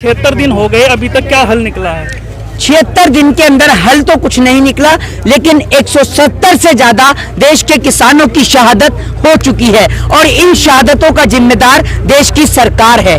76 दिन हो गए, अभी तक क्या हल निकला है? 76 दिन के अंदर हल तो कुछ नहीं निकला, लेकिन 170 से ज्यादा देश के किसानों की शहादत हो चुकी है और इन शहादतों का जिम्मेदार देश की सरकार है।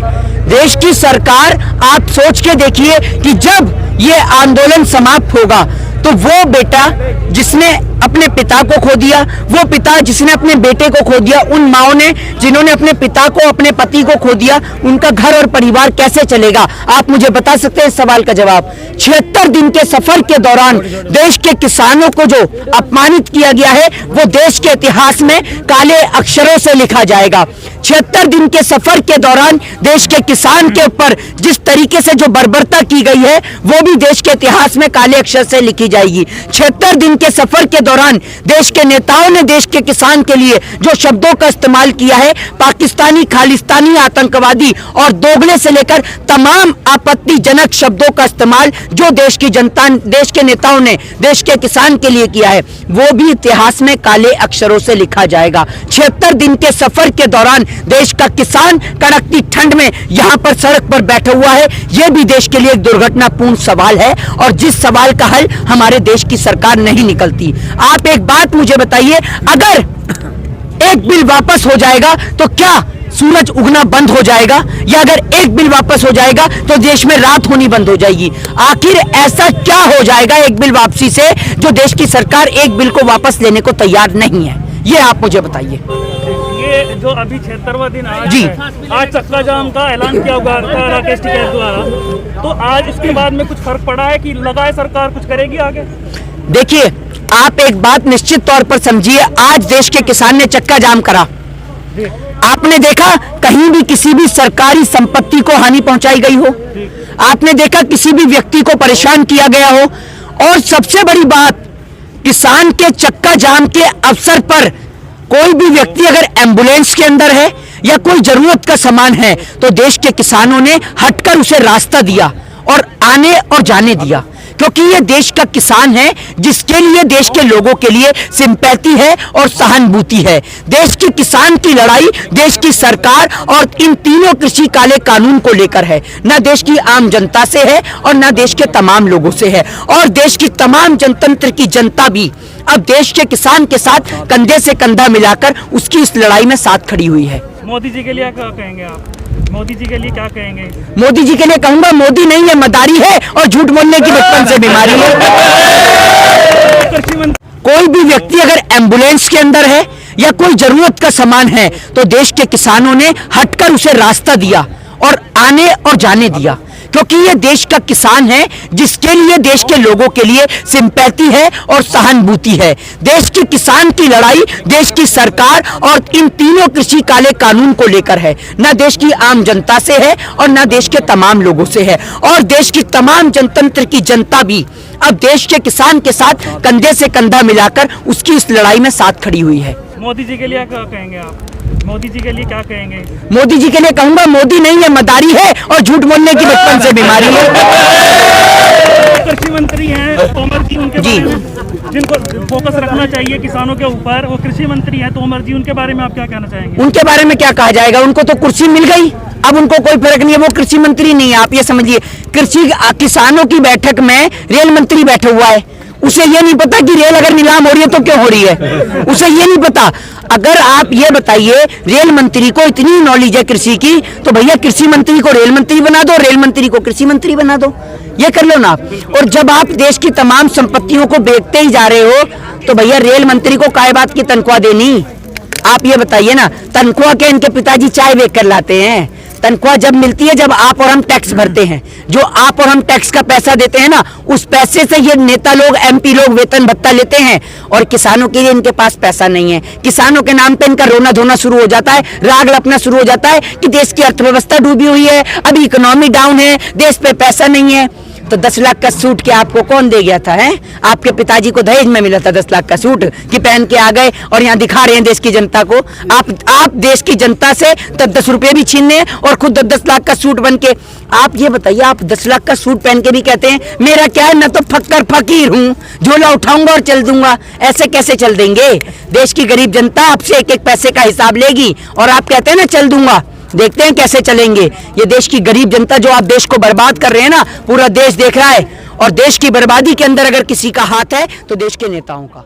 देश की सरकार, आप सोच के देखिए कि जब ये आंदोलन समाप्त होगा तो वो बेटा जिसने अपने पिता को खो दिया, वो पिता जिसने अपने बेटे को खो दिया, उन माओं ने जिन्होंने अपने पिता को, अपने पति को खो दिया, उनका घर और परिवार कैसे चलेगा? आप मुझे बता सकते हैं इस सवाल का जवाब? 76 दिन के सफर के दौरान देश के किसानों को जो अपमानित किया गया है वो देश के इतिहास में काले अक्षरों से लिखा जाएगा। 76 दिन के सफर के दौरान देश के किसान के ऊपर जिस तरीके से जो बर्बरता की गई है वो भी देश के इतिहास में काले अक्षर से लिखी जाएगी। 76 दिन के सफर के दौरान देश के नेताओं ने देश के किसान के लिए जो शब्दों का इस्तेमाल किया है, पाकिस्तानी, खालिस्तानी, आतंकवादी और दोगले से लेकर तमाम आपत्तिजनक शब्दों का इस्तेमाल जो देश की जनता, देश के नेताओं ने देश के किसान के लिए किया है वो भी इतिहास में काले अक्षरों से लिखा जाएगा। 76 दिन के सफर के दौरान देश का किसान कड़कती ठंड में यहां पर सड़क पर बैठा हुआ है, यह भी देश के लिए एक दुर्घटनापूर्ण सवाल है और जिस सवाल का हल हमारे देश की सरकार नहीं निकलती। आप एक बात मुझे बताइए, अगर एक बिल वापस हो जाएगा तो क्या सूरज उगना बंद हो जाएगा, या अगर एक बिल वापस हो जाएगा तो देश में रात होनी बंद हो जाएगी? आखिर ऐसा क्या हो जाएगा एक बिल वापसी से जो देश की सरकार एक बिल को वापस लेने को तैयार नहीं है? ये आप मुझे बताइए। ये जो अभी 76वां दिन आज जी, आज चक्का जाम का ऐलान किया हुआ था राकेश टिकैत द्वारा, तो आज उसके बाद में कुछ फर्क पड़ा है कि लगा है सरकार कुछ करेगी आगे? देखिए, आप एक बात निश्चित तौर पर समझिए, आज देश के किसान ने चक्का जाम करा। आपने देखा कहीं भी किसी भी सरकारी संपत्ति को हानि पहुंचाई गई हो? आपने देखा किसी भी व्यक्ति को परेशान किया गया हो? और सबसे बड़ी बात, किसान के चक्का जाम के अवसर पर कोई भी व्यक्ति अगर एम्बुलेंस के अंदर है या कोई जरूरत का सामान है तो देश के किसानों ने हटकर उसे रास्ता दिया और आने और जाने दिया, क्योंकि ये देश का किसान है जिसके लिए देश के लोगों के लिए सिंपैथी है और सहानुभूति है। देश के किसान की लड़ाई देश की सरकार और इन तीनों कृषि काले कानून को लेकर है, न देश की आम जनता से है और न देश के तमाम लोगों से है। और देश की तमाम जनतंत्र की जनता भी अब देश के किसान के साथ कंधे से कंधा मिलाकर उसकी इस लड़ाई में साथ खड़ी हुई है। मोदी जी के लिए क्या कहेंगे आप? मोदी जी के लिए क्या कहेंगे? मोदी जी के लिए कहूंगा, मोदी नहीं है, मदारी है और झूठ बोलने की बचपन से बीमारी है। कोई भी व्यक्ति अगर एम्बुलेंस के अंदर है या कोई जरूरत का सामान है तो देश के किसानों ने हटकर उसे रास्ता दिया और आने और जाने दिया, क्योंकि ये देश का किसान है जिसके लिए देश के लोगों के लिए सिंपैथी है और सहानुभूति है। देश के किसान की लड़ाई देश की सरकार और इन तीनों कृषि काले कानून को लेकर है, न देश की आम जनता से है और न देश के तमाम लोगों से है। और देश की तमाम जनतंत्र की जनता भी अब देश के किसान के साथ कंधे से कंधा मिलाकर उसकी इस लड़ाई में साथ खड़ी हुई है। मोदी जी के लिए क्या कहेंगे आप? मोदी जी के लिए क्या कहेंगे? मोदी जी के लिए कहूंगा, मोदी नहीं है, मदारी है और झूठ बोलने की बचपन से बीमारी है। कृषि मंत्री हैं तोमर जी, उनके बारे में जिनको फोकस रखना चाहिए किसानों के ऊपर, वो कृषि मंत्री हैं तोमर जी, उनके बारे में आप क्या कहना चाहेंगे? उनके बारे में क्या कहा जाएगा? उनको तो कुर्सी मिल गई, अब उनको कोई फर्क नहीं है, वो कृषि मंत्री नहीं है। आप ये समझिए, किसानों की बैठक में रेल मंत्री बैठा हुआ है, उसे ये नहीं पता कि रेल अगर नीलाम हो रही है तो क्यों हो रही है, उसे ये नहीं पता। अगर आप ये बताइए, रेल मंत्री को इतनी नॉलेज है कृषि की तो भैया कृषि मंत्री को रेल मंत्री बना दो, रेल मंत्री को कृषि मंत्री बना दो, ये कर लो ना आप। और जब आप देश की तमाम संपत्तियों को बेचते ही जा रहे हो तो भैया रेल मंत्री को काय बात की तनख्वाह देनी? आप ये बताइए ना, तनख्वाह के इनके पिताजी चाय बेच कर लाते हैं। तनख्वाह जब मिलती है जब आप और हम टैक्स भरते हैं, जो आप और हम टैक्स का पैसा देते हैं ना, उस पैसे से ये नेता लोग, एमपी लोग वेतन भत्ता लेते हैं और किसानों के लिए इनके पास पैसा नहीं है। किसानों के नाम पे इनका रोना धोना शुरू हो जाता है, राग लपना शुरू हो जाता है कि देश की अर्थव्यवस्था डूबी हुई है, अभी इकोनॉमी डाउन है, देश पे पैसा नहीं है। तो 10 लाख का सूट क्या आपको कौन दे गया था? है आपके पिताजी को दहेज में मिला था 10 लाख का सूट कि पहन के आ गए और यहाँ दिखा रहे हैं देश की जनता को। आप देश की जनता से 10 रुपए भी छीनने और खुद 10 लाख का सूट बन के। आप ये बताइए, आप 10 लाख का सूट पहन के भी कहते हैं मेरा क्या है, न तो फक्कर फकीर हूँ, झोला उठाऊंगा और चल दूंगा। ऐसे कैसे चल देंगे? देश की गरीब जनता आपसे एक एक पैसे का हिसाब लेगी और आप कहते हैं ना चल दूंगा। देखते हैं कैसे चलेंगे। ये देश की गरीब जनता जो आप देश को बर्बाद कर रहे हैं ना, पूरा देश देख रहा है। और देश की बर्बादी के अंदर अगर किसी का हाथ है तो देश के नेताओं का।